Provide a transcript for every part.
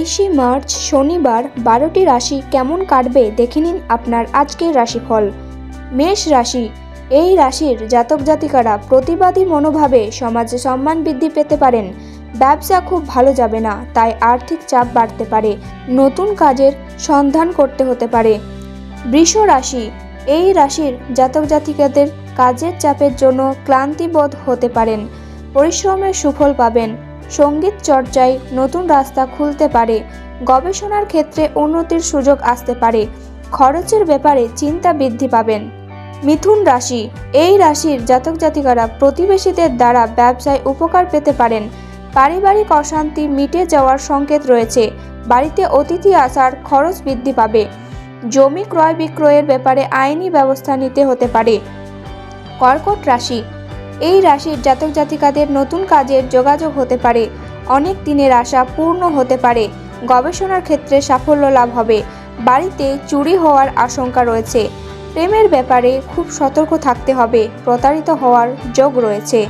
23শে March শনিবার 12টি রাশি কেমন কাটবে দেখে নিন আপনার আজকের রাশিফল। মেষ রাশি, এই রাশির জাতক জাতিকারা প্রতিবাদী মনোভাবে সমাজে সম্মান বৃদ্ধি পেতে পারেন। ব্যবসা খুব ভালো যাবে না, তাই আর্থিক চাপ বাড়তে পারে। নতুন কাজের সন্ধান করতে হতে পারে। বৃষ রাশি, এই রাশির জাতক জাতিকাদের কাজের চাপের জন্য ক্লান্তিবোধ হতে পারেন। পরিশ্রমের সুফল পাবেন। সঙ্গীত চর্চায় নতুন রাস্তা খুলতে পারে। গবেষণার ক্ষেত্রে উন্নতির সুযোগ আসতে পারে। খরচের ব্যাপারে চিন্তা বৃদ্ধি পাবেন। মিথুন রাশি, এই রাশির জাতক জাতিকারা প্রতিবেশীদের দ্বারা ব্যবসায় উপকার পেতে পারেন। পারিবারিক অশান্তি মিটে যাওয়ার সংকেত রয়েছে। বাড়িতে অতিথি আসার খরচ বৃদ্ধি পাবে। জমি ক্রয় বিক্রয়ের ব্যাপারে আইনি ব্যবস্থা নিতে হতে পারে। কর্কট রাশি, এই রাশির জাতক জাতিকাদের নতুন কাজের যোগাযোগ হতে পারে। অনেক দিনের আশা পূর্ণ হতে পারে। গবেষণার ক্ষেত্রে সাফল্য লাভ হবে। বাড়িতে চুরি হওয়ার আশঙ্কা রয়েছে। প্রেমের ব্যাপারে খুব সতর্ক থাকতে হবে। প্রতারিত হওয়ার যোগ রয়েছে।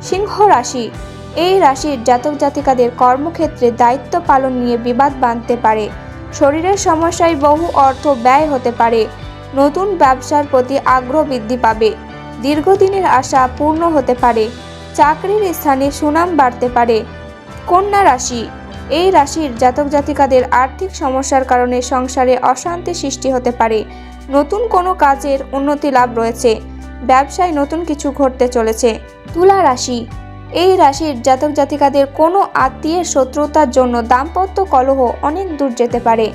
সিংহ রাশি, এই রাশির জাতক জাতিকাদের কর্মক্ষেত্রে দায়িত্ব পালন নিয়ে বিবাদ বাঁধতে পারে। শরীরের সমস্যায় বহু অর্থ ব্যয় হতে পারে। নতুন ব্যবসার প্রতি আগ্রহ বৃদ্ধি পাবে। দীর্ঘদিনের আশা পূর্ণ হতে পারে। চাকরির স্থানে সুনাম বাড়তে পারে। কন্যা রাশি, এই রাশির জাতক জাতিকাদের আর্থিক সমস্যার কারণে সংসারে অশান্তি সৃষ্টি হতে পারে। নতুন কোনো কাজের উন্নতি লাভ রয়েছে। ব্যবসায় নতুন কিছু ঘটতে চলেছে। তুলা রাশি, এই রাশির জাতক জাতিকাদের কোনো আত্মীয়ের শত্রুতার জন্য দাম্পত্য কলহ অনেক দূর যেতে পারে।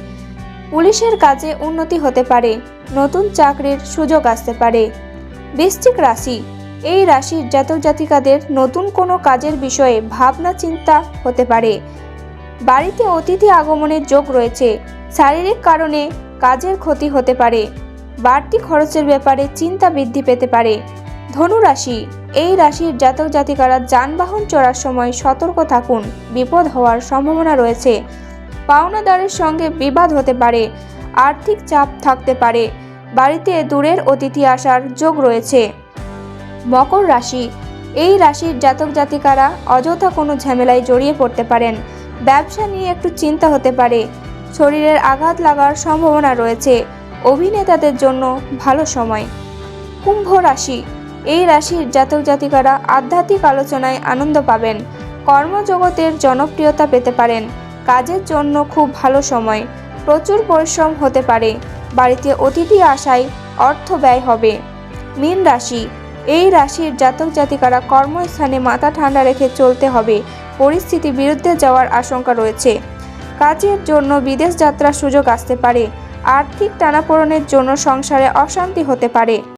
পুলিশের কাজে উন্নতি হতে পারে। নতুন চাকরির সুযোগ আসতে পারে। বৃশ্চিক রাশি, এই রাশির জাতক জাতিকাদের নতুন কোনো কাজের বিষয়ে ভাবনা চিন্তা হতে পারে। বাড়িতে অতিথি আগমনের যোগ রয়েছে। শারীরিক কারণে কাজের ক্ষতি হতে পারে। বাড়তি খরচের ব্যাপারে চিন্তা বৃদ্ধি পেতে পারে। ধনু রাশি, এই রাশির জাতক জাতিকারা যানবাহন চড়ার সময় সতর্ক থাকুন। বিপদ হওয়ার সম্ভাবনা রয়েছে। পাওনাদারের সঙ্গে বিবাদ হতে পারে। আর্থিক চাপ থাকতে পারে। বাড়িতে দূরের অতিথি আসার যোগ রয়েছে। মকর রাশি, এই রাশির জাতক জাতিকারা অযথা কোনো ঝামেলায় জড়িয়ে পড়তে পারেন। ব্যবসা নিয়ে একটু চিন্তা হতে পারে। শরীরের আঘাত লাগার সম্ভাবনা রয়েছে। অভিনেতাদের জন্য ভালো সময়। কুম্ভ রাশি, এই রাশির জাতক জাতিকারা আধ্যাত্মিক আলোচনায় আনন্দ পাবেন। কর্মজগতের জনপ্রিয়তা পেতে পারেন। কাজের জন্য খুব ভালো সময়। প্রচুর পরিশ্রম হতে পারে। বাড়িতে অতিথি আসায় অর্থ ব্যয় হবে। মীন রাশি, এই রাশির জাতক জাতিকারা কর্মস্থানে মাথা ঠান্ডা রেখে চলতে হবে। পরিস্থিতি বিরুদ্ধে যাওয়ার আশঙ্কা রয়েছে। কাজের জন্য বিদেশ যাত্রার সুযোগ আসতে পারে। আর্থিক টানাপোড়েনের জন্য সংসারে অশান্তি হতে পারে।